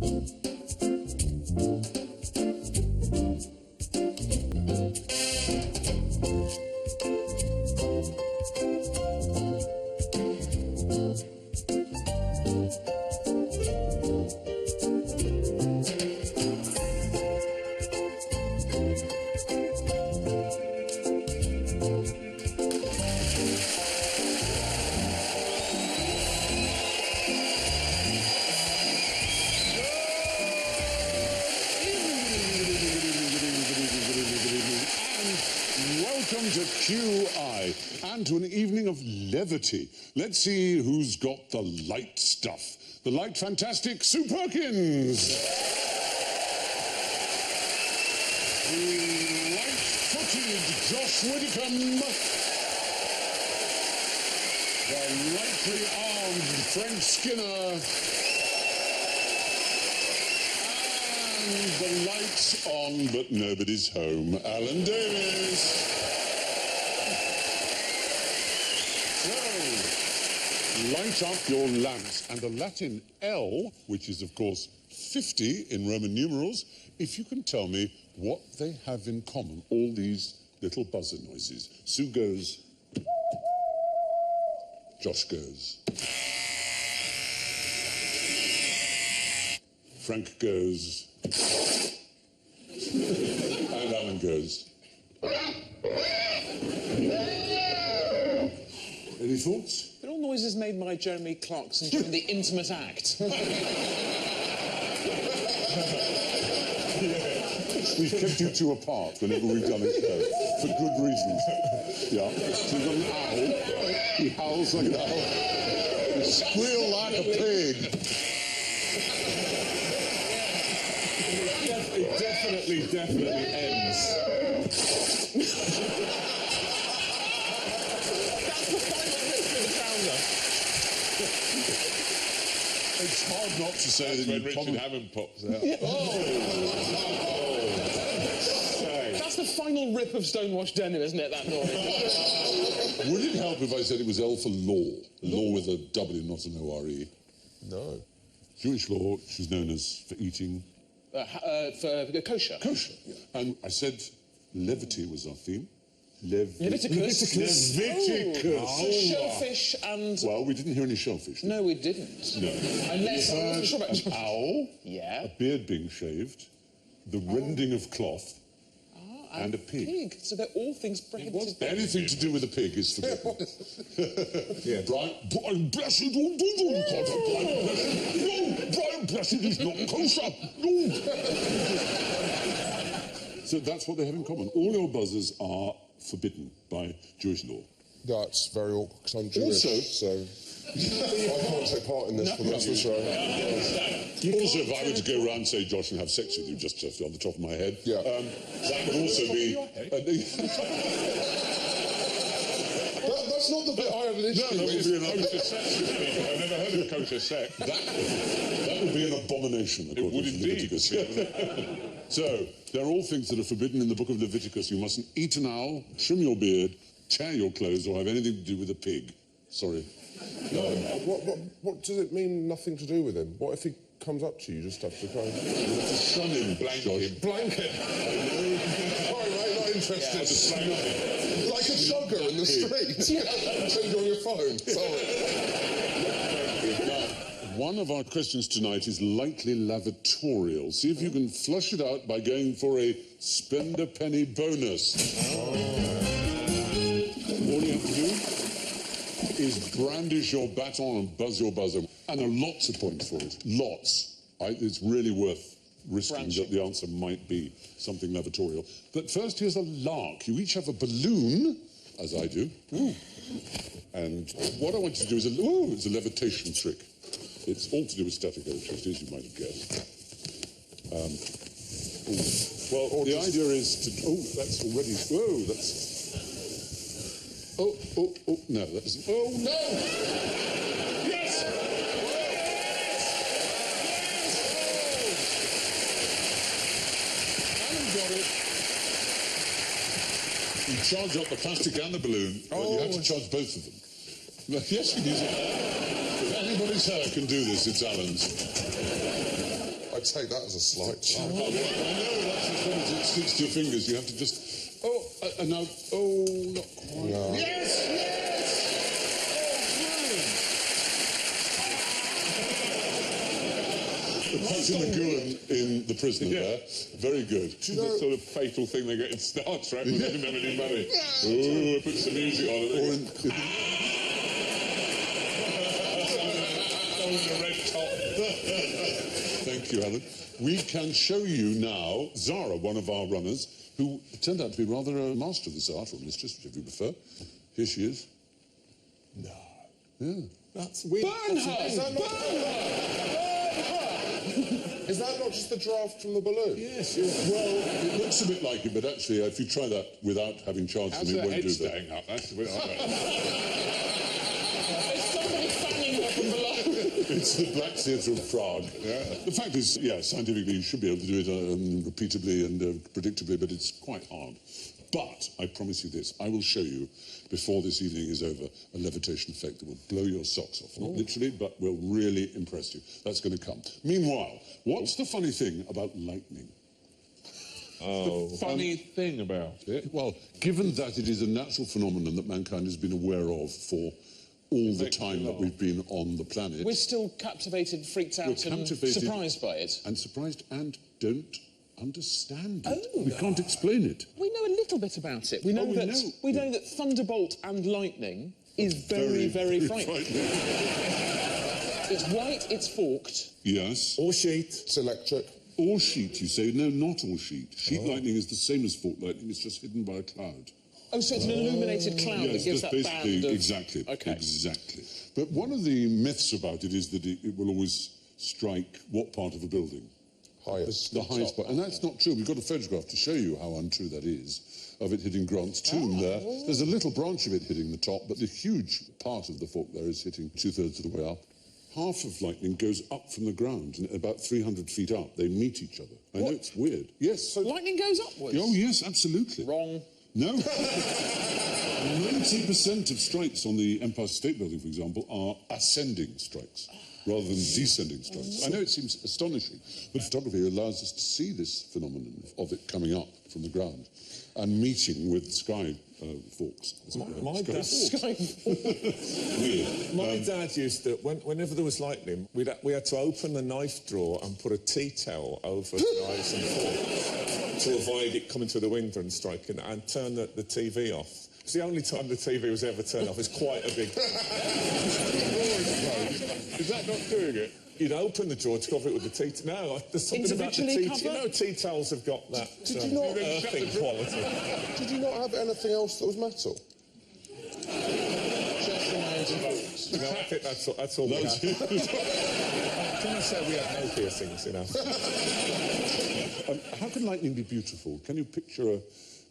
Welcome to QI and to an evening of levity. Let's see who's got the light stuff. The light fantastic Sue Perkins. Light-footed Josh Widdicombe. The lightly armed Frank Skinner. And the lights on, but nobody's home. Alan Davies. So, light up your lamps. And the Latin L, which is, of course, 50 in Roman numerals, if you can tell me what they have in common, all these little buzzer noises. Sue goes. Josh goes. Frank goes. And Alan goes. Any thoughts? They're all noises made by Jeremy Clarkson during the intimate act. We've kept you two apart whenever we've done a show, for good reasons. Yeah. So we've got an owl. He howls like an owl. He squeals like a pig. It definitely ends. It's hard not to say that when you Richard Hammond pops out. That's the final rip of Stonewashed Denim, isn't it, that noise? Would it help if I said it was L for law? Law with a W, not an O-R-E. No. Jewish law, she's known as for eating. For kosher. Kosher, yeah. And I said levity was our theme. Leviticus. So shellfish and... Well, we didn't hear any shellfish. No, we didn't. No. Unless I wasn't sure about an owl, yeah, a beard being shaved, the rending of cloth, and a pig. So they're all things prohibited. Anything to do with a pig is forbidden. Yeah. Brian Blessed, don't do No, Brian Blessed is not kosher. No. So that's what they have in common. All your buzzers are forbidden by Jewish law. That's very awkward because I'm Jewish, so I can't take part in this one, that's for sure. Also, if I were to go around and say, Josh, and have sex with you, just on the top of my head, yeah. that would also be... That's not the bit I had an issue with. That would be an kosher sex. I've never heard of kosher sex. That would be an abomination, according to Leviticus. So, they're all things that are forbidden in the book of Leviticus. You mustn't eat an owl, trim your beard, tear your clothes, or have anything to do with a pig. Sorry. No, what does it mean, nothing to do with him? What if he comes up to you, just have to go... You have to shun him, Blanket. Sorry, mate, not interested. Yeah, like a chugger in the street. Send you on your phone. Sorry. One of our questions tonight is lightly lavatorial. See if you can flush it out by going for a spend a penny bonus. All you have to do is brandish your baton and buzz your buzzer. And there are lots of points for it. Lots. It's really worth risking that the answer might be something lavatorial. But first, here's a lark. You each have a balloon, as I do. Ooh. And what I want you to do is it's a levitation trick. It's all to do with static electricity, as you might have guessed. Well, the idea is to... Oh, that's already... Whoa, that's... Oh, no, that isn't... Oh, no! Yes! Alan got it. You charge up the plastic and the balloon. Well, you have to charge both of them. Yes, you use it. If anybody's hair can do this, it's Alan's. I I take that as a slight. I know, that's the thing, it sticks to your fingers. You have to just... Oh, and now... Oh, not quite. No. Yes, yes! Oh, brilliant! Patting the goon in The Prisoner there. Very good. Do you know... The sort of fatal thing they get in Star Trek when they didn't have any money. Oh, put some music on it. Or in the red top. Thank you, Alan. We can show you now Zara, one of our runners, who turned out to be rather a master of this art, or mistress, whichever you prefer. Here she is. No. Yeah. That's weird. Burn her! Is that not... Is that not just the draft from the balloon? Yes, yes. Well, it looks a bit like it, but actually, if you try that without having charged them, it won't do that. Up? That's a bit It's the Black Theatre of Prague. Yeah. The fact is, yeah, scientifically you should be able to do it repeatably and predictably, but it's quite hard. But I promise you this, I will show you, before this evening is over, a levitation effect that will blow your socks off. Not literally, but will really impress you. That's going to come. Meanwhile, what's the funny thing about lightning? The funny thing about it? Well, given that it is a natural phenomenon that mankind has been aware of for all the time that we've been on the planet. We're still captivated, freaked out, and surprised by it. And surprised and don't understand it. We can't explain it. We know a little bit about it. We know that thunderbolt and lightning is very, very frightening. It's white, it's forked. Yes. Or sheet. It's electric. All sheet, you say? No, not all sheet. Sheet lightning is the same as forked lightning, it's just hidden by a cloud. Oh, so it's an illuminated cloud that gives that band of... Exactly, okay. Exactly. But one of the myths about it is that it will always strike what part of a building? Highest. The highest part. And that's not true. We've got a photograph to show you how untrue that is, of it hitting Grant's tomb there. There's a little branch of it hitting the top, but the huge part of the fork there is hitting 2/3 of the way up. Half of lightning goes up from the ground, and about 300 feet up, they meet each other. I know it's weird. Yes. So lightning goes upwards? Oh, yes, absolutely. Wrong. No. 90% of strikes on the Empire State Building, for example, are ascending strikes rather than descending strikes. I know it seems astonishing, but photography allows us to see this phenomenon of it coming up from the ground and meeting with sky forks. My dad used to, whenever there was lightning, we had to open the knife drawer and put a tea towel over the knives and forks to avoid it coming through the window and striking, and turn the TV off. It's the only time the TV was ever turned off. It's quite a big... Is that not doing it? You'd open the drawer to cover it with the tea... No, there's something about the tea... You know, tea towels have got that earthing quality. Did you not have anything else that was metal? No, I think that's all we had. Can I say we had no piercings, you know? How can lightning be beautiful? Can you picture a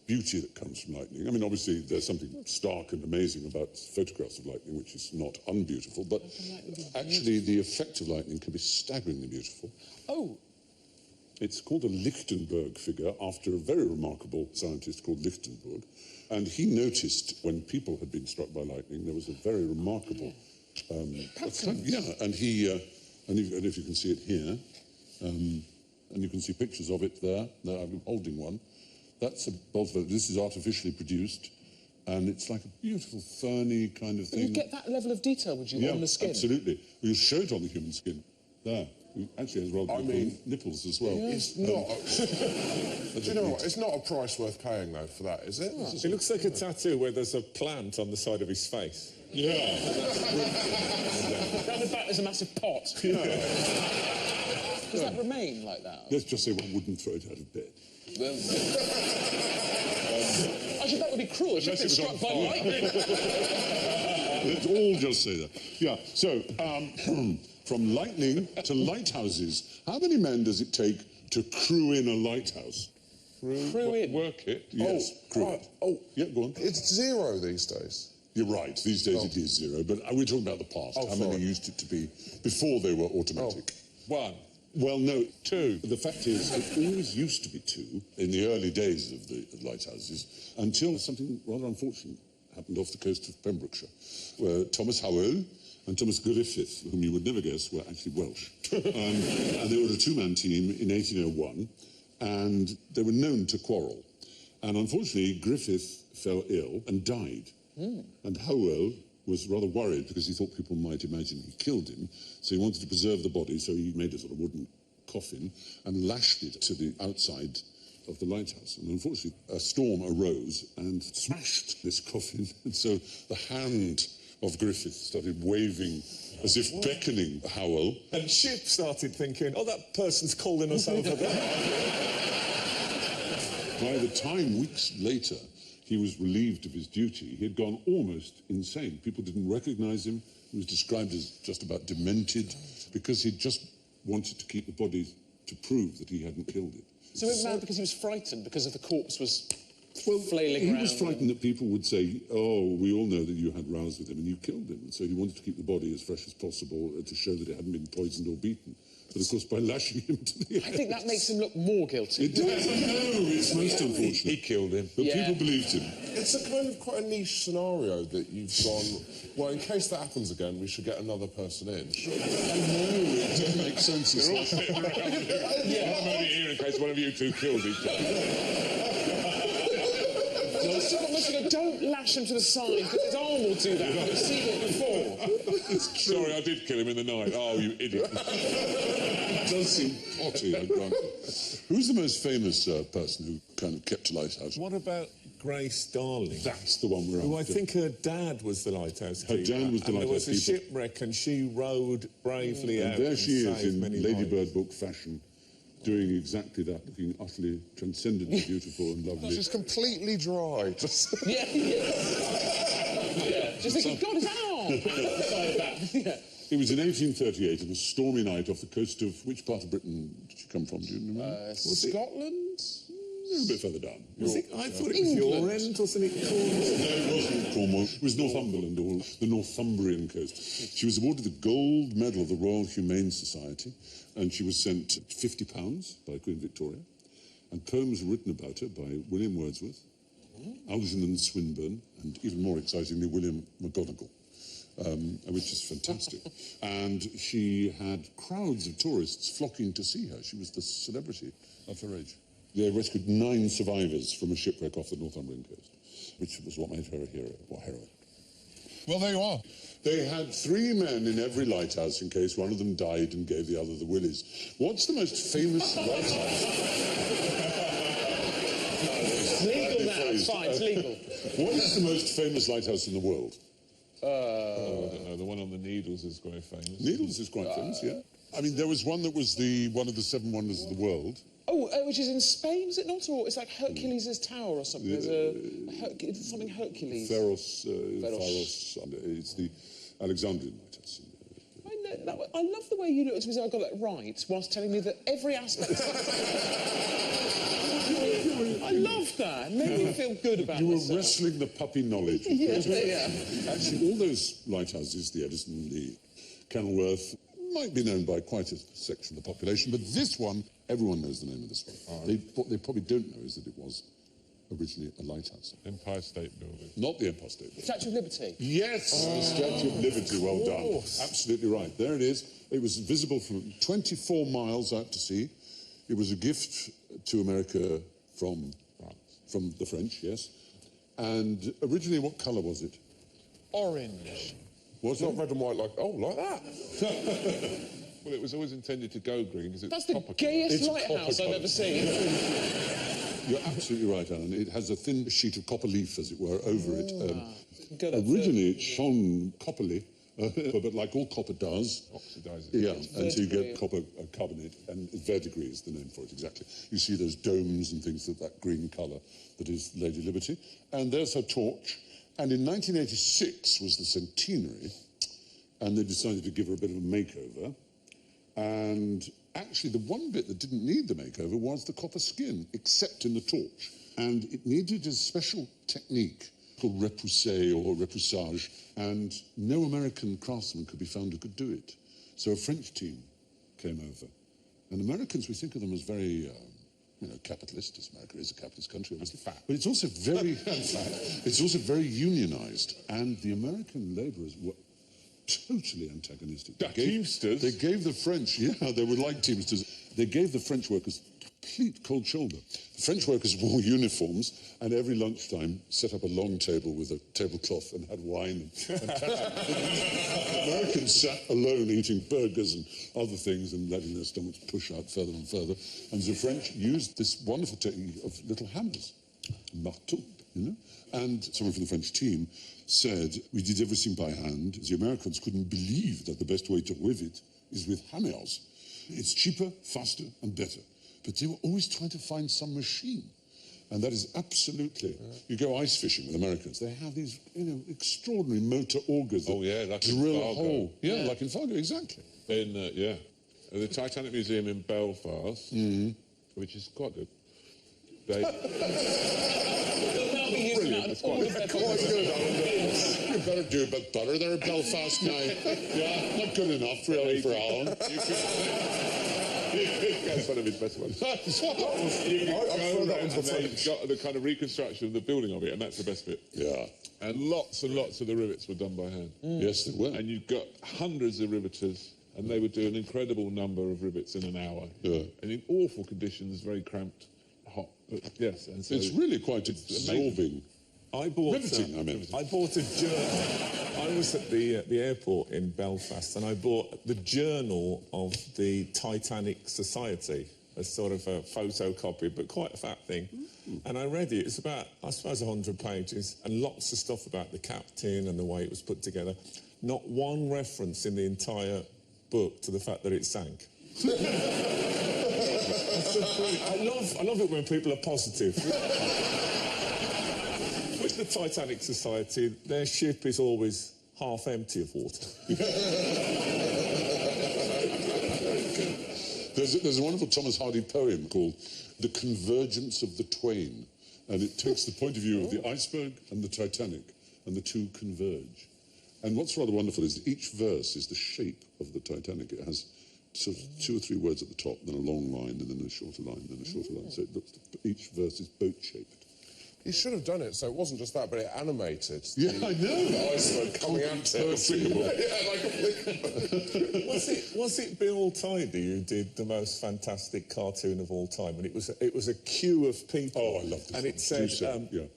beauty that comes from lightning? I mean, obviously, there's something stark and amazing about photographs of lightning, which is not unbeautiful, but actually the effect of lightning can be staggeringly beautiful. Oh. It's called a Lichtenberg figure, after a very remarkable scientist called Lichtenberg, and he noticed when people had been struck by lightning, there was a very remarkable... yeah, and he... and if you can see it here, and you can see pictures of it there, I'm holding one. That's a Boltzmann. This is artificially produced, and it's like a beautiful ferny kind of thing. You'd get that level of detail, would you, on the skin? Absolutely. We'll show it on the human skin. There. It actually has rather beautiful nipples as well. Yeah. It's not. Do you know what? It's not a price worth paying, though, for that, is it? No. It looks like a tattoo where there's a plant on the side of his face. Yeah. Down the back there's a massive pot. Yeah. Does that remain like that? Let's just say one wouldn't throw it out of bed. Actually, that would be cruel. She's been struck by lightning. Let's all just say that. Yeah, so, from lightning to lighthouses. How many men does it take to crew in a lighthouse? Crew in? Work it? Yes, crew it. Oh, yeah, go on. It's 0 these days. You're right. These days it is 0, but we're talking about the past. How many used it to be before they were automatic? 1. Well, no. 2. The fact is, it always used to be 2 in the early days of the lighthouses, until something rather unfortunate happened off the coast of Pembrokeshire, where Thomas Howell and Thomas Griffith, whom you would never guess were actually Welsh. And they were a two-man team in 1801, and they were known to quarrel. And unfortunately, Griffith fell ill and died. And Howell was rather worried because he thought people might imagine he killed him, so he wanted to preserve the body, so he made a sort of wooden coffin and lashed it to the outside of the lighthouse. And unfortunately, a storm arose and smashed this coffin, and so the hand of Griffith started waving as if beckoning Howell. And Ship started thinking, oh, that person's calling us over there. By the time, weeks later, he was relieved of his duty, he had gone almost insane. People didn't recognise him. He was described as just about demented because he'd just wanted to keep the body to prove that he hadn't killed it. So he went mad because he was frightened because of the corpse was flailing he around. was frightened that people would say, oh, we all know that you had rows with him and you killed him. And so he wanted to keep the body as fresh as possible to show that it hadn't been poisoned or beaten. But of course, by lashing him to the I think that makes him look more guilty. It does. No, it's most unfortunate. He killed him. But people believed him. It's a kind of quite a niche scenario that you've gone, well, in case that happens again, we should get another person in. I know, it doesn't make sense. It's like... I'm only here in case one of you two killed each other. Don't lash him to the side, because his arm will do that. I've seen it before. Sorry, I did kill him in the night. Oh, you idiot. It does seem potty, I grant it. Who's the most famous person who kind of kept a lighthouse? What about Grace Darling? That's the one we're Who I after. think her dad was the lighthouse keeper. Her dad was the and lighthouse there was a keeper. shipwreck and she rowed bravely out. And there she is saved in many Lady lives. Bird book fashion, doing exactly that, looking utterly transcendently beautiful and lovely. She's completely dry. Just... Yeah. Just thinking, God, his arm! Yeah. It was in 1838, on a stormy night off the coast of... Which part of Britain did she come from? Do you remember? Scotland? A bit further down. I thought it was your end, wasn't it? No, it wasn't Cornwall. It was Northumberland, or the Northumbrian coast. She was awarded the Gold Medal of the Royal Humane Society, and she was sent £50 by Queen Victoria, and poems written about her by William Wordsworth, Algernon Swinburne, and even more excitingly, William McGonagall, which is fantastic. And she had crowds of tourists flocking to see her. She was the celebrity of her age. They rescued 9 survivors from a shipwreck off the Northumbrian coast, which was what made her a hero, or heroine. Well, there you are. They had 3 men in every lighthouse in case one of them died and gave the other the willies. What's the most famous lighthouse? It's legal now, it's fine, it's legal. What is the most famous lighthouse in the world? I don't know. The one on the Needles is very famous. Needles is quite famous, yeah. I mean, there was one that was one of the 7 wonders of the world. Oh, which is in Spain, is it not? Or it's like Hercules' Tower or something. There's something Hercules. Pharos. It's the Alexandrian lighthouse. I love the way you looked at me as I got that right, whilst telling me that every aspect... I love that. It made me feel good about You were myself. wrestling the puppy knowledge. Yeah. Actually, all those lighthouses, the Edison, the Kenilworth, might be known by quite a section of the population, but this one, everyone knows the name of this one. What they probably don't know is that it was originally a lighthouse. Empire State Building. Not the Empire State Building. Statue of Liberty. Yes, the Statue of Liberty, well done. Absolutely right. There it is. It was visible from 24 miles out to sea. It was a gift to America from the French, yes. And originally, what colour was it? Orange. Was Not it? red and white like that. Well, it was always intended to go green because it's That's the copper gayest It's lighthouse I've copper ever seen. You're absolutely right, Alan. It has a thin sheet of copper leaf, as it were, over it. Good, Originally, it shone copperly, but like all copper does, oxidizes. yeah, until you Verdigris. get copper carbonate, and verdigris is the name for it, exactly. You see those domes and things of that green colour that is Lady Liberty. And there's her torch. And in 1986 was the centenary, and they decided to give her a bit of a makeover. And actually, the one bit that didn't need the makeover was the copper skin, except in the torch. And it needed a special technique called repoussé or repoussage, and no American craftsman could be found who could do it. So a French team came over. And Americans, we think of them as very, capitalist, as America is a capitalist country, obviously. But it's also very, it's also very unionized. And the American laborers were totally antagonistic. Teamsters? They gave the French, yeah, they were like Teamsters. They gave the French workers complete cold shoulder. The French workers wore uniforms and every lunchtime set up a long table with a tablecloth and had wine. The Americans sat alone eating burgers and other things and letting their stomachs push out further and further. And the French used this wonderful technique of little hammers, marteau, you know. And someone from the French team said, we did everything by hand. The Americans couldn't believe that the best way to rivet is with hammers. It's cheaper, faster, and better. But they were always trying to find some machine. And that is absolutely... You go ice fishing with Americans, they have these, you know, extraordinary motor augers that like drill in a hole. Yeah, like in Fargo, exactly. In, the Titanic Museum in Belfast, which is quite good. They... Brilliant. It's quite good. You better do a bit better there in Belfast now. Yeah, not good enough, really, for Alan. That's one of his best ones. Got the kind of reconstruction of the building of it, and that's the best bit. Yeah. And lots of the rivets were done by hand. Yes, they were. And you've got hundreds of riveters, and they would do an incredible number of rivets in an hour. Yeah. And in awful conditions, very cramped, hot. But yes, and so it's really quite absorbing. Riveting, I mean. I bought a journal. I was at the airport in Belfast, and I bought the Journal of the Titanic Society, a sort of a photocopy, but quite a fat thing. And I read it. It's about, I suppose, 100 pages, and lots of stuff about the captain and the way it was put together. Not one reference in the entire book to the fact that it sank. I love it when people are positive. With the Titanic Society, their ship is always half empty of water. There's a wonderful Thomas Hardy poem called The Convergence of the Twain, and it takes the point of view of the iceberg and the Titanic, and the two converge. And what's rather wonderful is that each verse is the shape of the Titanic. It has sort of 2 or 3 words at the top, then a long line, and then a shorter line, then a shorter line. So it looks, each verse is boat-shaped. He should have done it, so it wasn't just that, but it animated. Yeah, I know. The iceberg coming at it. Was it Bill Tidy who did the most fantastic cartoon of all time? And it was a queue of people. Oh, I love this. And it said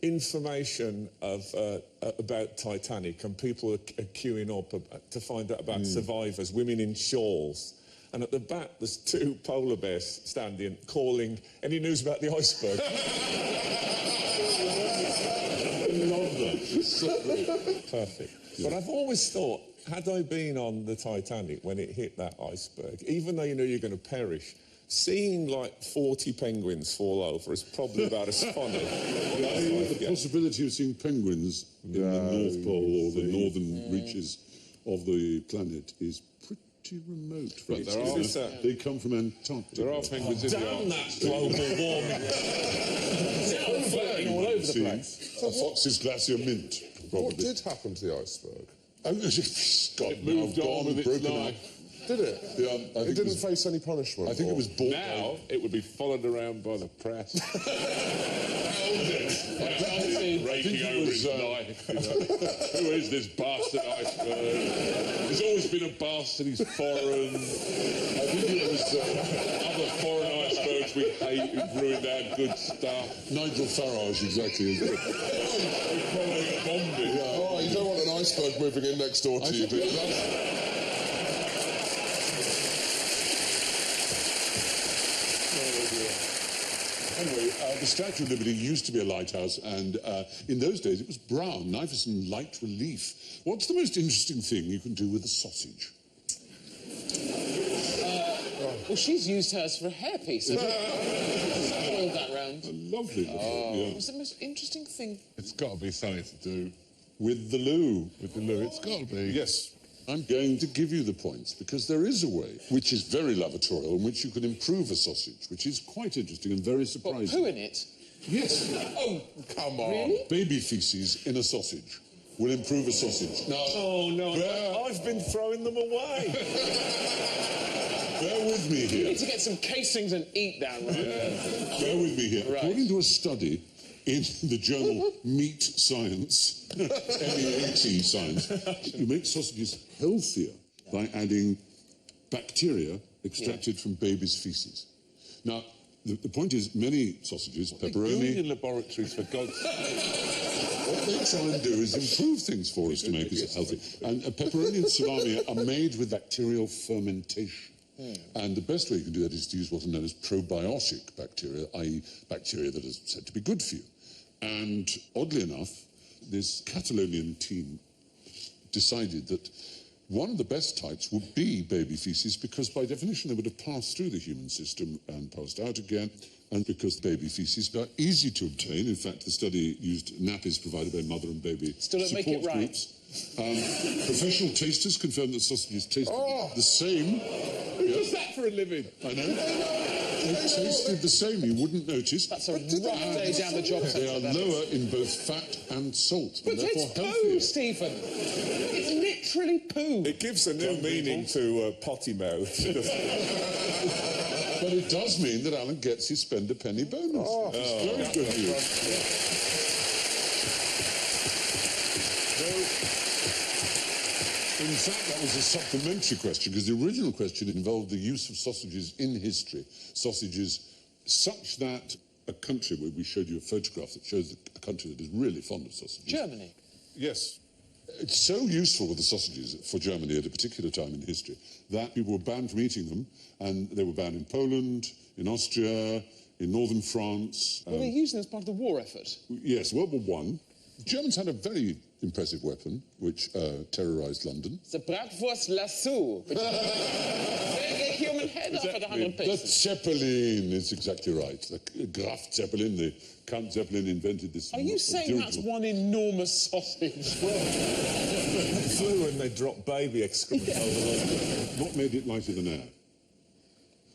information about Titanic, and people are queuing up to find out about survivors, women in shawls. And at the back, there's 2 polar bears standing, calling, any news about the iceberg? I love that. Perfect. Yeah. But I've always thought, had I been on the Titanic when it hit that iceberg, even though you know you're going to perish, seeing like 40 penguins fall over is probably about as funny. The possibility of seeing penguins in the North Pole or the northern reaches of the planet is pretty remote. But they come from Antarctica. There are penguins in the Arctic. Damn that global warming. All over the place. A Fox's Glacier Mint, probably. What did happen to the iceberg? It moved on with its broken life. Did it? Yeah, it didn't face any punishment. I think it was bought. Now it would be followed around by the press. Raking over his life. You know. Who is this bastard iceberg? There's always been a bastard. He's foreign. I think it was other foreign icebergs we hate who've ruined our good stuff. Nigel Farage, exactly. Bombing. Yeah. Oh, you don't want an iceberg moving in next door to you, do you? Anyway, the Statue of Liberty used to be a lighthouse, and in those days it was brown, nice and light relief. What's the most interesting thing you can do with a sausage? Well, she's used hers for a hairpiece. Boiled that round. A lovely little, yeah. What's the most interesting thing? It's got to be something to do with the loo. with the loo. It's got to be. Yes. I'm going to give you the points because there is a way, which is very lavatorial, in which you can improve a sausage, which is quite interesting and very surprising. What, poo in it? Yes. Oh, come on. Really? Baby feces in a sausage will improve a sausage. Now, I've been throwing them away. Bear with me You here. need to get some casings and eat down, right? Bear with me here. Right. According to a study in the journal Meat Science, M-E-A-T Science. You make sausages healthier by adding bacteria extracted from babies' feces. Now, the point is, many sausages, pepperoni... in laboratories, for God's sake. What they try and do is improve things for us to make us healthy. And pepperoni and salami are made with bacterial fermentation. And the best way you can do that is to use what are known as probiotic bacteria, i.e. bacteria that is said to be good for you. And oddly enough, this Catalonian team decided that one of the best types would be baby feces because by definition they would have passed through the human system and passed out again, and because baby feces are easy to obtain. In fact, the study used nappies provided by mother and baby Still don't make it right. groups. Professional tasters confirmed that sausages tasted the same. Who does that for a living? I know. They tasted the same, you wouldn't notice. That's a rough day down the job They centre. are lower in both fat and salt, But and therefore it's poo, healthier. Stephen. It's literally poo. It gives a new meaning to potty mouth. But it does mean that Alan gets his spend a penny bonus. It's very good news. In fact, that was a supplementary question, because the original question involved the use of sausages in history. Sausages such that a country, where we showed you a photograph that shows a country that is really fond of sausages. Germany. Yes. It's so useful with the sausages for Germany at a particular time in history that people were banned from eating them, and they were banned in Poland, in Austria, in northern France. Were they using them as part of the war effort? Yes, World War I. The Germans had a very impressive weapon which terrorised London. The Bratwurst lasso. They get human head off at 100 The pieces. Zeppelin is exactly right. The Graf Zeppelin, the Count Zeppelin invented this. Are you saying that's one enormous sausage? They flew and they dropped baby excrement over London. What made it lighter than air?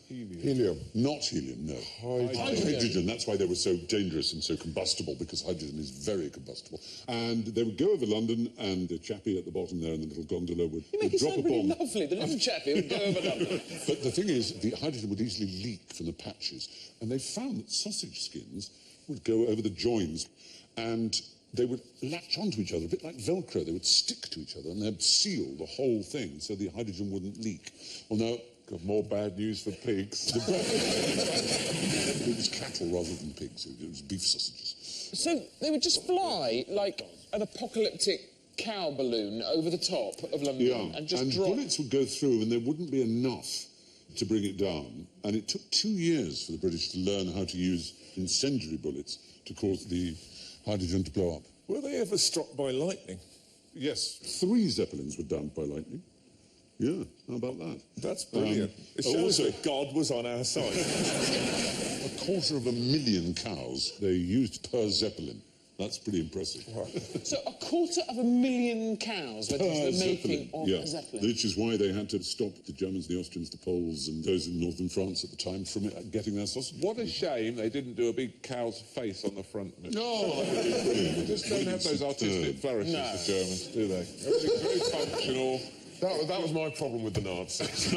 Helium. Not helium, no. Hydrogen. That's why they were so dangerous and so combustible, because hydrogen is very combustible. And they would go over London, and the chappie at the bottom there in the little gondola would You make it drop sound a really bomb. lovely. The little chappie would go over London. But the thing is, the hydrogen would easily leak from the patches, and they found that sausage skins would go over the joins, and they would latch onto each other, a bit like Velcro. They would stick to each other, and they'd seal the whole thing so the hydrogen wouldn't leak. Well, now, Got more bad news for pigs. it was cattle rather than pigs. It was beef sausages. So they would just fly like an apocalyptic cow balloon over the top of London and just drop. Bullets would go through, and there wouldn't be enough to bring it down. And it took 2 years for the British to learn how to use incendiary bullets to cause the hydrogen to blow up. Were they ever struck by lightning? Yes, 3 Zeppelins were downed by lightning. Yeah, how about that? That's brilliant. It shows that God was on our side. 250,000 cows they used per Zeppelin. That's pretty impressive. So 250,000 cows went into the making of a Zeppelin. Which is why they had to stop the Germans, the Austrians, the Poles, and those in northern France at the time from getting their sausage. What a shame they didn't do a big cow's face on the front of it. No, They just don't have those artistic flourishes, the Germans, do they? Everything's very functional. That was my problem with the Nazis.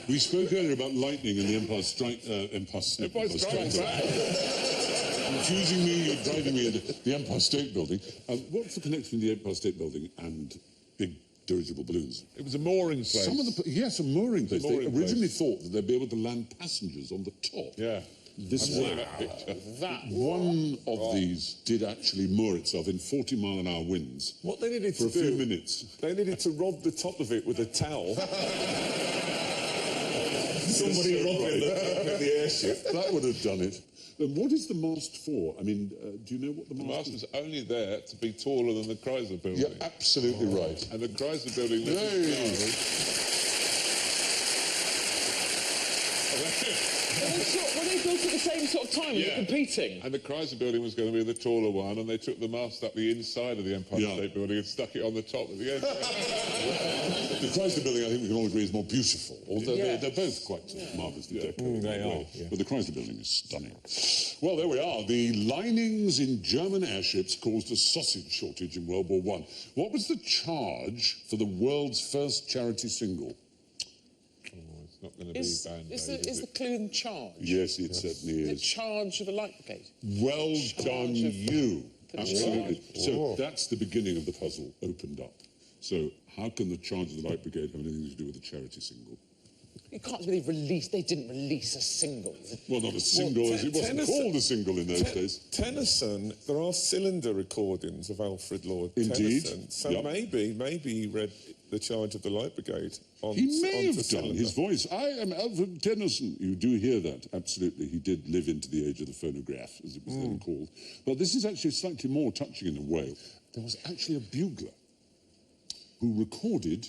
We spoke earlier about lightning and the Empire Strikes Back. Confusing me, you're driving me into the Empire State Building. What's the connection between the Empire State Building and big dirigible balloons? It was a mooring place. Yes, a mooring place. They originally thought that they'd be able to land passengers on the top. Yeah. This is that picture. One of these did actually moor itself in 40-mile-an-hour winds. What they needed for to a few minutes. They needed to rob the top of it with a towel. Somebody robbing the airship. That would have done it. And what is the mast for? I mean, do you know what the The mast mast is? was only there to be taller than the Chrysler Building. You're absolutely right. And the Chrysler Building... Were they built at the same sort of time? Were they competing? And the Chrysler Building was going to be the taller one, and they took the mast up the inside of the Empire State Building and stuck it on the top at the end. The Chrysler Building, I think we can all agree, is more beautiful. Although they're both quite marvellously decorated. They are. But the Chrysler Building is stunning. Well, there we are. The linings in German airships caused a sausage shortage in World War I. What was the charge for the world's first charity single? not going to be Band-Aid, is the clue in charge? Yes, it certainly The is. charge of the light brigade. Well done, you. the Absolutely. charge. So that's the beginning of the puzzle opened up. So how can the charge of the Light Brigade have anything to do with the charity single? You can't really release. They didn't release a single. Well, not a single, as it wasn't called a single in those days. Tennyson, there are cylinder recordings of Alfred Lord Indeed. Tennyson. So Yep. maybe he read The Charge of the Light Brigade on He may onto have done. cylinder. His voice, I am Alfred Tennyson. You do hear that, absolutely. He did live into the age of the phonograph, as it was then called. But this is actually slightly more touching in a way. There was actually a bugler who recorded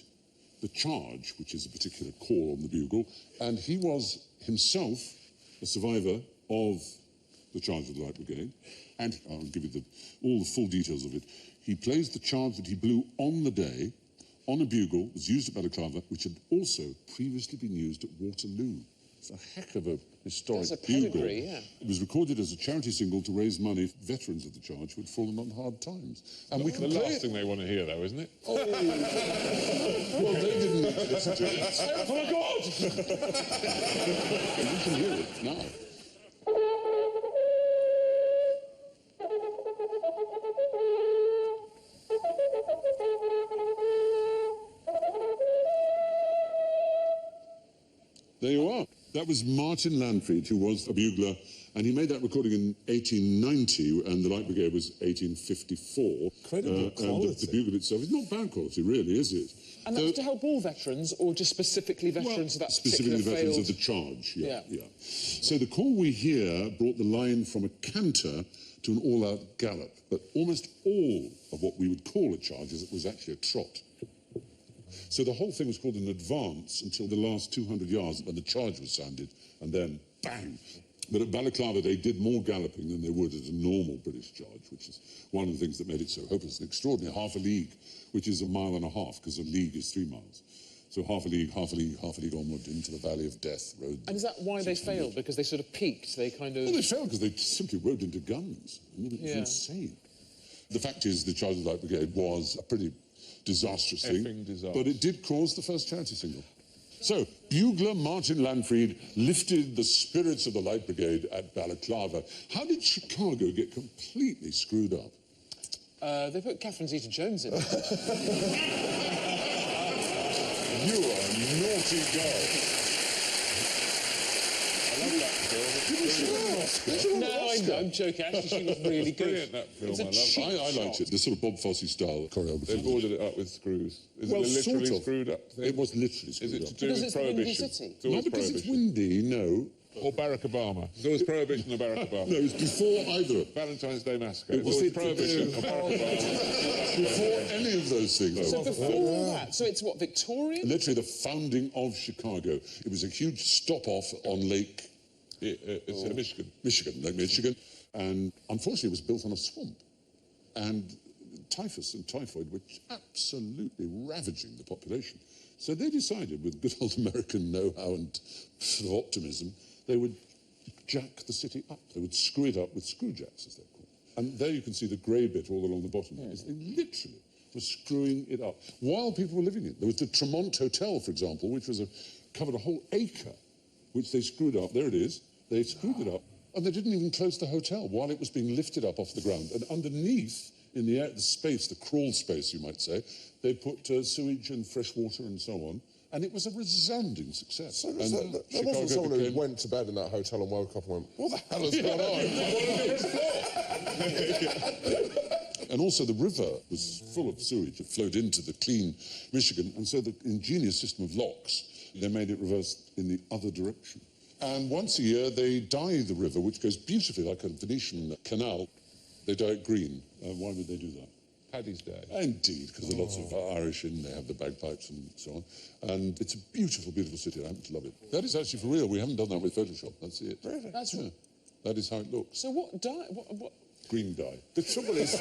the charge, which is a particular call on the bugle, and he was himself a survivor of the charge of the Light Brigade, and I'll give you all the full details of it. He plays the charge that he blew on the day, on a bugle, was used at Balaclava, which had also previously been used at Waterloo. It's a heck of a historic There's a bugle. pedigree, yeah. It was recorded as a charity single to raise money for veterans of the charge who had fallen on hard times. And we can The play last it. thing they want to hear, though, isn't it? Oh, well, they didn't listen to it. Oh, my God! You can hear it now. There you are. That was Martin Landfried, who was a bugler, and he made that recording in 1890, and the Light Brigade was 1854. Incredible quality. The bugle itself is not bad quality, really, is it? And that was to help all veterans, or just specifically veterans of that specifically particular veterans failed... of the charge, yeah. Yeah. So the call we hear brought the line from a canter to an all-out gallop, but almost all of what we would call a charge was actually a trot. So the whole thing was called an advance until the last 200 yards when the charge was sounded, and then bang. But at Balaclava, they did more galloping than they would at a normal British charge, which is one of the things that made it so hopeless and extraordinary. Half a league, which is 1.5 miles, because a league is 3 miles. So half a league, half a league, half a league onward into the Valley of Death. And is that why they failed? Because they sort of peaked? They kind of... Well, they failed because they simply rode into guns. I mean, it was insane. The fact is, the Charge of the Light Brigade was a pretty disastrous thing, Effing disaster. but it did cause the first charity single. So, bugler Martin Landfried lifted the spirits of the Light Brigade at Balaclava. How did Chicago get completely screwed up? They put Catherine Zeta-Jones in. You are a naughty girl. I love that film. No, I know, I'm joking. Actually, she was really good. Brilliant, that film. It's a I love cheap I liked it, the sort of Bob Fosse style choreography. They've ordered it up with screws. Is Well, it the literally sort of. screwed up thing? It was literally Is screwed it up. to do Because with it's the Windy prohibition? City. It's always Not because it's prohibition. windy, no. Or Barack Obama. It's always prohibition or Barack Obama. No, it was before either. Valentine's Day Massacre. It It's was always the- prohibition or Barack Obama. Before any of those things. So before all that, so it's what, Victorian? Literally the founding of Chicago. It was a huge stop-off on Lake It's Michigan. Lake Michigan. And unfortunately, it was built on a swamp. And typhus and typhoid were absolutely ravaging the population. So they decided, with good old American know-how and sort of optimism, they would jack the city up. They would screw it up with screw jacks, as they're called. And there you can see the grey bit all along the bottom. They literally were screwing it up while people were living in it. There was the Tremont Hotel, for example, which was covered a whole acre, which they screwed up. There it is. They screwed it up. And they didn't even close the hotel while it was being lifted up off the ground. And underneath, in the space, the crawl space, you might say, they put sewage and fresh water and so on. And it was a resounding success. So And that Chicago wasn't someone became- who went to bed in that hotel and woke up and went, what the hell has gone on? And also the river was full of sewage. It flowed into the clean Michigan. And so the ingenious system of locks, they made it reverse in the other direction. And once a year, they dye the river, which goes beautifully like a Venetian canal. They dye it green. Why would they do that? Paddy's Day. Indeed, because there are lots of Irish in, they have the bagpipes and so on. And it's a beautiful, beautiful city. I happen to love it. That is actually for real. We haven't done that with Photoshop. That's it. Really? That's Yeah. That is how it looks. So what dye? What? Green dye. The trouble is...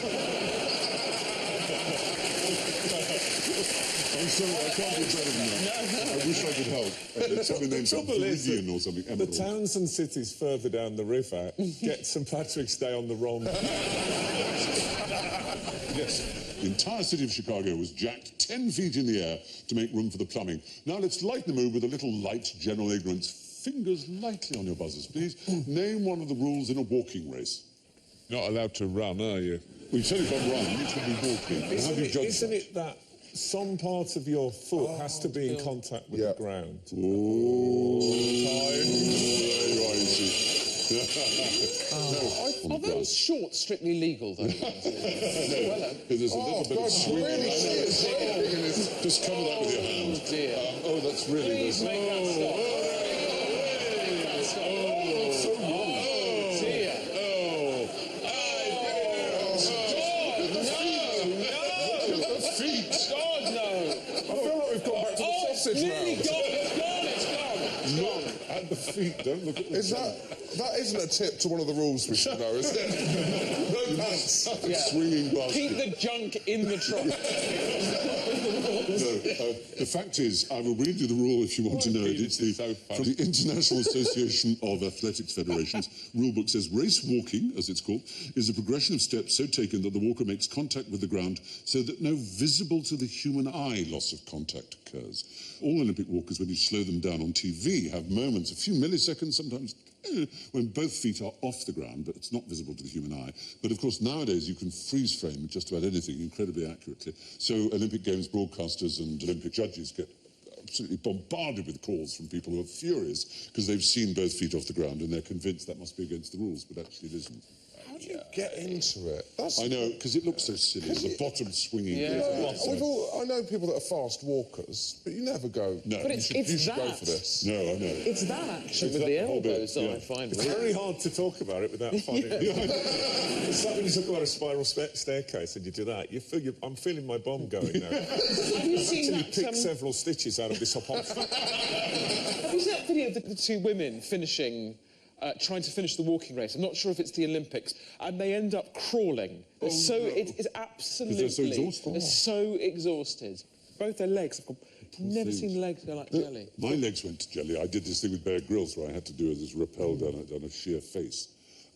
I'm sorry, I can't do better than that. I wish I could help. Something named trouble is Viridian or something. the Emerald. towns and cities further down the river get St Patrick's Day on the wrong... Yes. The entire city of Chicago was jacked 10 feet in the air to make room for the plumbing. Now let's lighten the mood with a little light general ignorance. Fingers lightly on your buzzers, please. Name one of the rules in a walking race. Not allowed to run, are you? Well, you certainly can't run. You should be walking. How do you judge Isn't it that some part of your foot has to be in contact with the ground? Are those shorts strictly legal, though? No, there's a little bit of swing. Just cover that with your hand. Oh, dear. Oh, that's really... Please make that stop. At the feet, don't look at the That isn't a tip to one of the rules we should know, is it? No pants. Swinging basket. Keep the junk in the trunk. The fact is, I will read you the rule if you want to know it. It's from the International Association of Athletics Federations. Rule book says race walking, as it's called, is a progression of steps so taken that the walker makes contact with the ground so that no visible to the human eye loss of contact occurs. All Olympic walkers, when you slow them down on TV, have moments, a few milliseconds, sometimes when both feet are off the ground, but it's not visible to the human eye. But of course, nowadays you can freeze frame just about anything incredibly accurately. So Olympic Games broadcasters and Olympic judges get absolutely bombarded with calls from people who are furious because they've seen both feet off the ground and they're convinced that must be against the rules, but actually it isn't. How do you get into it? I know, because it looks so silly. There's a bottom swinging. Yeah. I know people that are fast walkers, but you never go. No, But you should go that. for this. no, I know. It's that action with that the whole bit, elbows that yeah. I find It's really... very hard to talk about it without finding It's like when you talk about a spiral staircase and you do that. I'm feeling my bomb going now. Have you seen Until you that... pick several stitches out of this upholstery. Have you seen that video of the two women finishing... trying to finish the walking race. I'm not sure if it's the Olympics, and they end up crawling. It is absolutely... Because they're so exhausted. They're so exhausted. Both their legs. I've never seen legs go like jelly. My legs went to jelly. I did this thing with Bear Grylls where I had to do this rappel down a sheer face.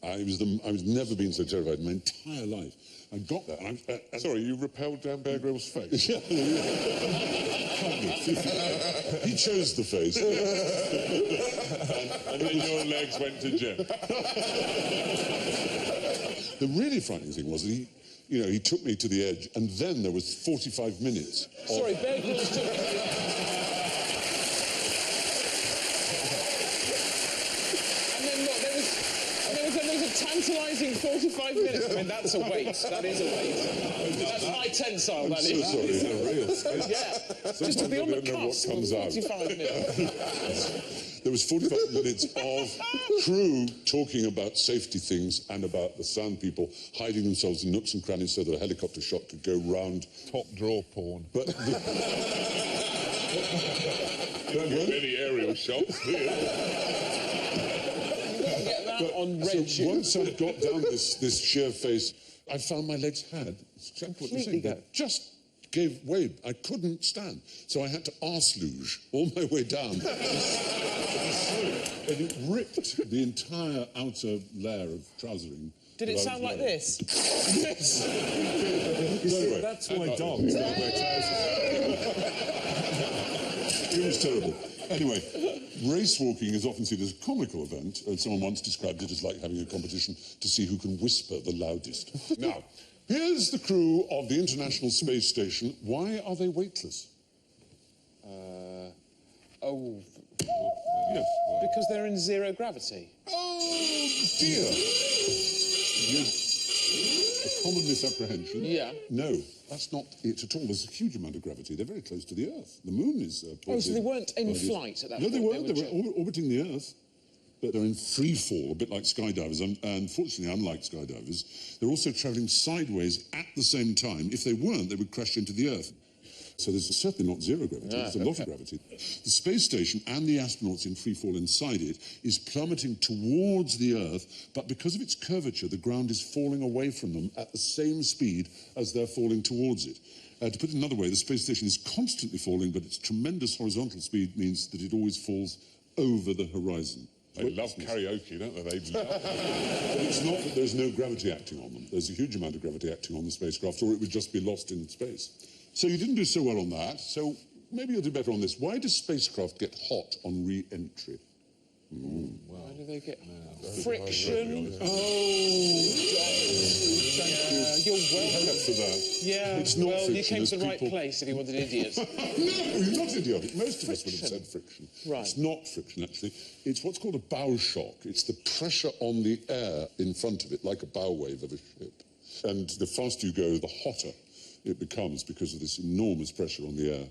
I was never been so terrified in my entire life. I got that. Sorry, you rappelled down Bear Grylls' face? He chose the face. And then your legs went to Jim. The really frightening thing was that he took me to the edge, and then there was 45 minutes. Sorry, Bear Grylls took... There was a tantalising 45 minutes. I mean, that's a wait. That is a wait. That's high tensile, that is. So sorry. Yeah. Just to be on the cusp of 45 minutes. There was 45 minutes of crew talking about safety things and about the sound people hiding themselves in nooks and crannies so that a helicopter shot could go round. Top draw porn. But Don't get many aerial shots, do you? On red so once I got down this sheer face, I found my legs had completely go. Just gave way. I couldn't stand. So I had to arse luge all my way down. And it ripped the entire outer layer of trousering. Did it sound like this? Yes. Anyway, That's why dogs don't wear trousers. it was terrible. Anyway, race walking is often seen as a comical event. Someone once described it as like having a competition to see who can whisper the loudest. Now, here's the crew of the International Space Station. Why are they weightless? Because they're in zero gravity. Oh, dear. A common misapprehension. Yeah. No, that's not it at all. There's a huge amount of gravity. They're very close to the Earth. The Moon is... So they weren't in flight at that point? No, they weren't. They were orbiting the Earth. But they're in free fall, a bit like skydivers. And unfortunately, unlike skydivers, they're also travelling sideways at the same time. If they weren't, they would crash into the Earth. So there's certainly not zero gravity, there's a lot of gravity. The space station and the astronauts in free fall inside it is plummeting towards the Earth, but because of its curvature, the ground is falling away from them at the same speed as they're falling towards it. To put it another way, the space station is constantly falling, but its tremendous horizontal speed means that it always falls over the horizon. They love karaoke, don't they? They love it. But it's not that there's no gravity acting on them. There's a huge amount of gravity acting on the spacecraft, or it would just be lost in space. So you didn't do so well on that, so maybe you'll do better on this. Why does spacecraft get hot on re-entry? Why do they get friction? Oh, you're welcome For that. Yeah, It's not well, you friction, came to as the right people- place if you wanted idiots. No, you're not idiotic. Most of us would have said friction. Right. It's not friction, actually. It's what's called a bow shock. It's the pressure on the air in front of it, like a bow wave of a ship. And the faster you go, the hotter it becomes because of this enormous pressure on the air.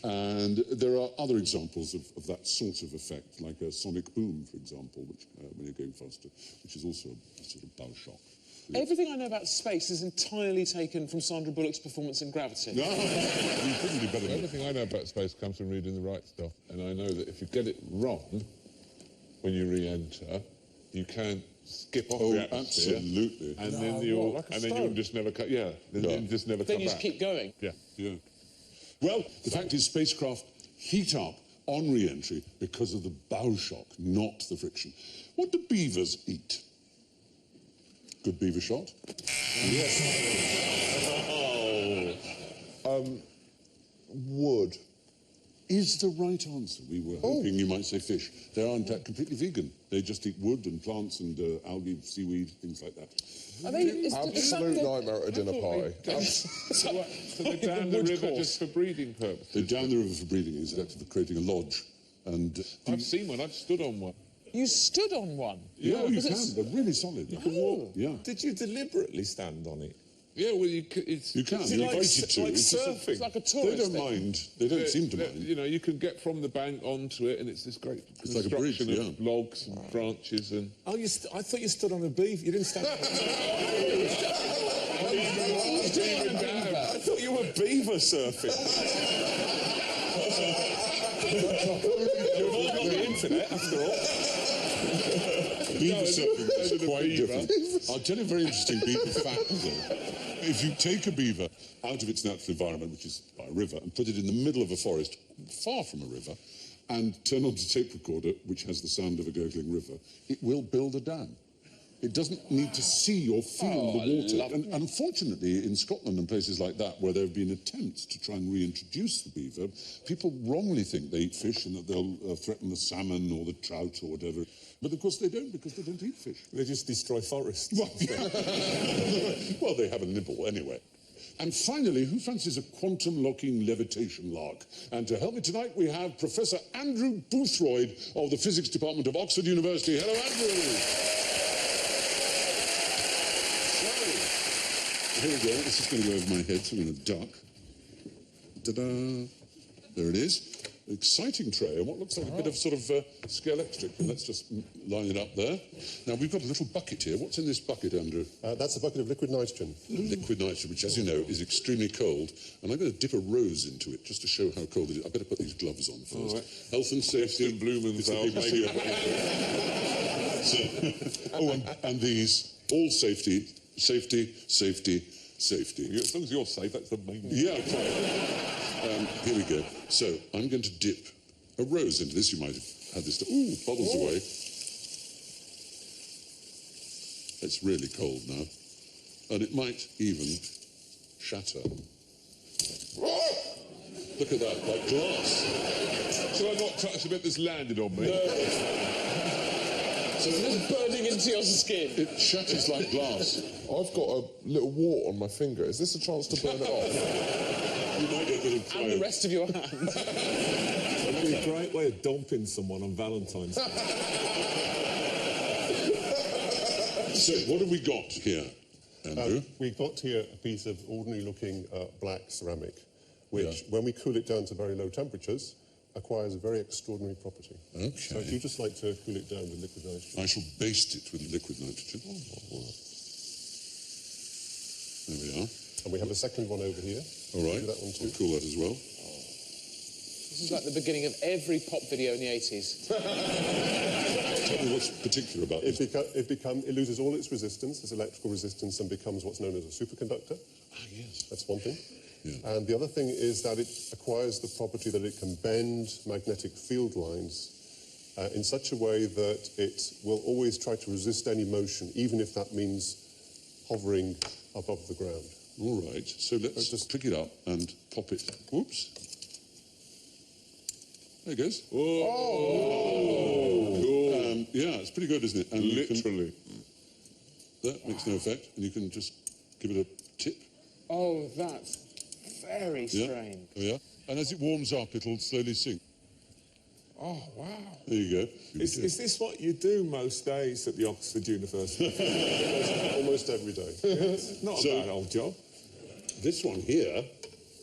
And there are other examples of that sort of effect, like a sonic boom, for example, which, when you're going faster, which is also a sort of bow shock. Everything I know about space is entirely taken from Sandra Bullock's performance in Gravity. No, you couldn't do better than that. Everything I know about space comes from reading the right stuff. And I know that if you get it wrong when you re-enter, you can skip off the atmosphere. Absolutely. And then you'll just never cut. Yeah, then you'll just never Then come you back. just keep going. Yeah. Yeah. Well, the fact is spacecraft heat up on re-entry because of the bow shock, not the friction. What do beavers eat? Good beaver shot? Yes. Wood. Is the right answer. We were hoping you might say fish. They are, in fact, completely vegan. They just eat wood and plants and algae, seaweed, things like that. Are they, Absolute nightmare at a dinner party. So they're down the river just for breeding purposes. They're down the river for breeding, exactly, for creating a lodge. And I've seen one. I've stood on one. You stood on one? yeah, you Was it can. They're really solid. You can walk. Yeah. Did you deliberately stand on it? Yeah, well, it's... You can. Is it You're like, invited to. like It's just- surfing? It's like a They tourist don't thing. mind. They don't seem to mind. You know, you can get from the bank onto it, and it's this great It's like a bridge, construction of yeah. logs and branches and... Oh, I thought you stood on a beaver. You didn't stand on a I thought you were beaver surfing. You've all got the internet, after all. Beaver surfing is than a quite beaver. different. I'll tell you a very interesting beaver fact, though. If you take a beaver out of its natural environment, which is by a river, and put it in the middle of a forest, far from a river, and turn on the tape recorder, which has the sound of a gurgling river, it will build a dam. It doesn't need to see or feel the water. And unfortunately, in Scotland and places like that, where there have been attempts to try and reintroduce the beaver, people wrongly think they eat fish and that they'll threaten the salmon or the trout or whatever. But of course they don't, because they don't eat fish. They just destroy forests. Well, they have a nibble anyway. And finally, who fancies a quantum-locking levitation lark? And to help me tonight, we have Professor Andrew Boothroyd of the Physics Department of Oxford University. Hello, Andrew. Here we go. This is going to go over my head, so I'm going to duck. Ta-da! There it is. Exciting tray, and what looks like a bit of sort of scale electric. And let's just line it up there. Now, we've got a little bucket here. What's in this bucket, Andrew? That's a bucket of liquid nitrogen. Liquid nitrogen, which, as you know, is extremely cold. And I'm going to dip a rose into it just to show how cold it is. I better put these gloves on first. right. Health and safety. Justin Blumenthal, It's the BBC. And these, all safety, safety, safety, safety. As long as you're safe, that's the main thing. Yeah, quite. Here we go. So I'm going to dip a rose into this. You might have had this. Ooh, bubbles away. It's really cold now. And it might even shatter. Look at that, like glass. Shall I not touch the bit that's landed on me? So it's burning into your skin. It shatters like glass. I've got a little wart on my finger. Is this a chance to burn it off? You might get a bit of And the rest of your hand. It'd be a great way of dumping someone on Valentine's Day. So what have we got here, Andrew? We've got here a piece of ordinary-looking black ceramic, which, when we cool it down to very low temperatures, acquires a very extraordinary property. Okay. So if you just like to cool it down with liquid nitrogen. I shall baste it with liquid nitrogen. There we are. And we have a second one over here. All right. Do that one too. I'll cool that as well. This is like the beginning of every pop video in the 80s. Tell me what's particular about this. It loses all its resistance, its electrical resistance, and becomes what's known as a superconductor. Ah, yes. That's one thing. Yeah. And the other thing is that it acquires the property that it can bend magnetic field lines in such a way that it will always try to resist any motion, even if that means hovering above the ground. All right, so let's just pick it up and pop it. Whoops. There it goes. Oh! Cool. Yeah, it's pretty good, isn't it? And Literally. That makes no effect, and you can just give it a tip. Oh, that's very strange. Oh, yeah. And as it warms up, it'll slowly sink. Oh, wow. There you go. Is this what you do most days at the Oxford University? Almost every day. Not a bad old job. This one here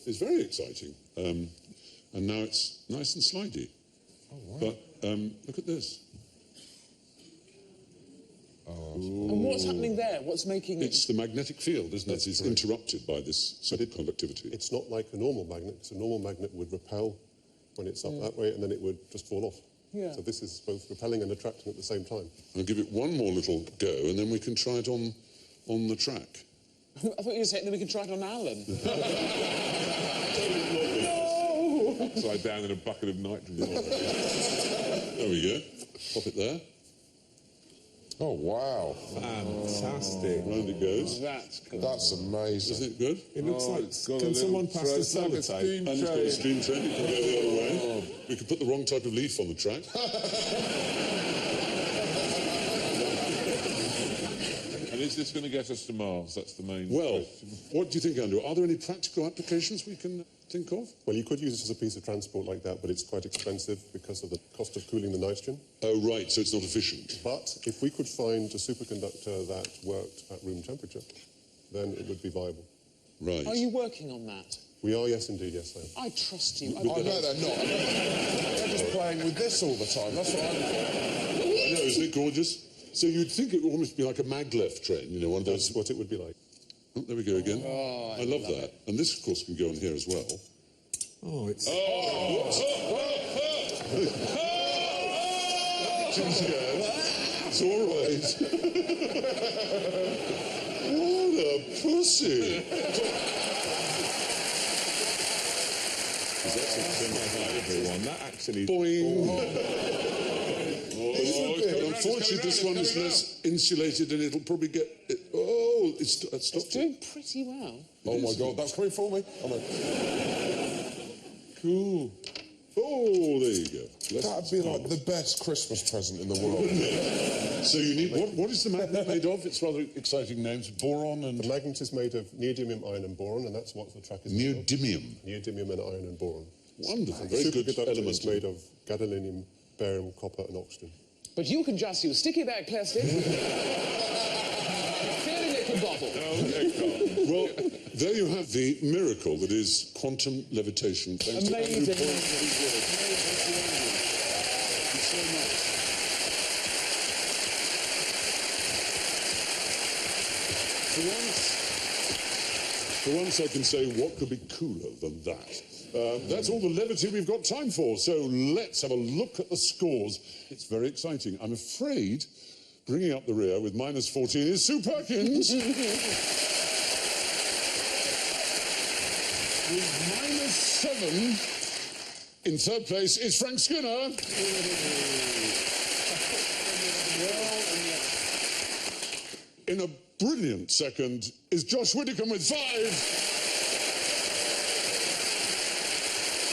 is very exciting. And now it's nice and slidey. Oh, wow. But look at this. And what's happening there? What's making it... It's the magnetic field, isn't it? It's interrupted by this superconductivity. It's not like a normal magnet, because a normal magnet would repel when it's up that way, and then it would just fall off. Yeah. So this is both repelling and attracting at the same time. I'll give it one more little go, and then we can try it on the track. I thought you were saying that we can try it on Alan. No! Upside down in a bucket of nitrogen. There we go. Pop it there. Oh, wow. Fantastic. Round it goes. That's good. That's amazing. Isn't it good? It looks like... it's got a Can someone little pass the tray. It's like a sellotape? steam And it's got a tray. steam train. It can go the other way. We could put the wrong type of leaf on the track. And is this going to get us to Mars? That's the main Well, question. what do you think, Andrew? Are there any practical applications we can think of? Well, you could use it as a piece of transport like that, but it's quite expensive because of the cost of cooling the nitrogen. Oh, right, so it's not efficient. But if we could find a superconductor that worked at room temperature, then it would be viable. Right. Are you working on that? We are, yes, indeed, yes, I am. I trust you. I know they're not. They're just playing with this all the time. That's what I'm I know, isn't it gorgeous? So you'd think it would almost be like a maglev train, you know, one of That's those... what it would be like. Oh, there we go again. Oh, I love that. And this, of course, can go on here as well. Oh, it's... Too scared. It's all right. What a pussy. everyone. That actually... Boing. it's Unfortunately, this one is less insulated and it'll probably get... It's stopped It's doing pretty well. Oh, my God, that's coming for me. Cool. Oh, there you go. That'd be like the best Christmas present in the world. So you need... What is the magnet made of? It's rather exciting names. Boron and... The magnet is made of neodymium, iron and boron, and that's what the track is made of. Neodymium. Neodymium and iron and boron. Wonderful. The Very good superconductor element. is made of gadolinium, barium, copper and oxygen. But you can just use sticky back plastic, filling it with bottle. Well, there you have the miracle that is quantum levitation. Thanks to Andrew Amazing. Boyd for his work. Thank you so much. For once I can say, what could be cooler than that? That's all the levity we've got time for, so let's have a look at the scores. It's very exciting. I'm afraid bringing up the rear with minus 14 is Sue Perkins. With minus 7, in third place is Frank Skinner. In a brilliant second is Josh Widdicombe with 5.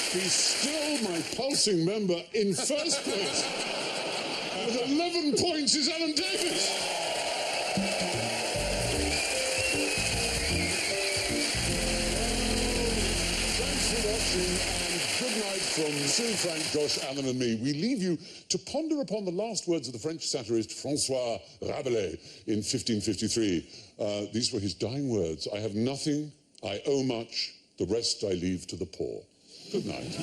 He's still my pulsing member in first place. With 11 points is Alan Davies. Thanks for watching and good night from Sue, Frank, Josh, Alan and me. We leave you to ponder upon the last words of the French satirist François Rabelais in 1553. These were his dying words. I have nothing, I owe much, the rest I leave to the poor. Good night.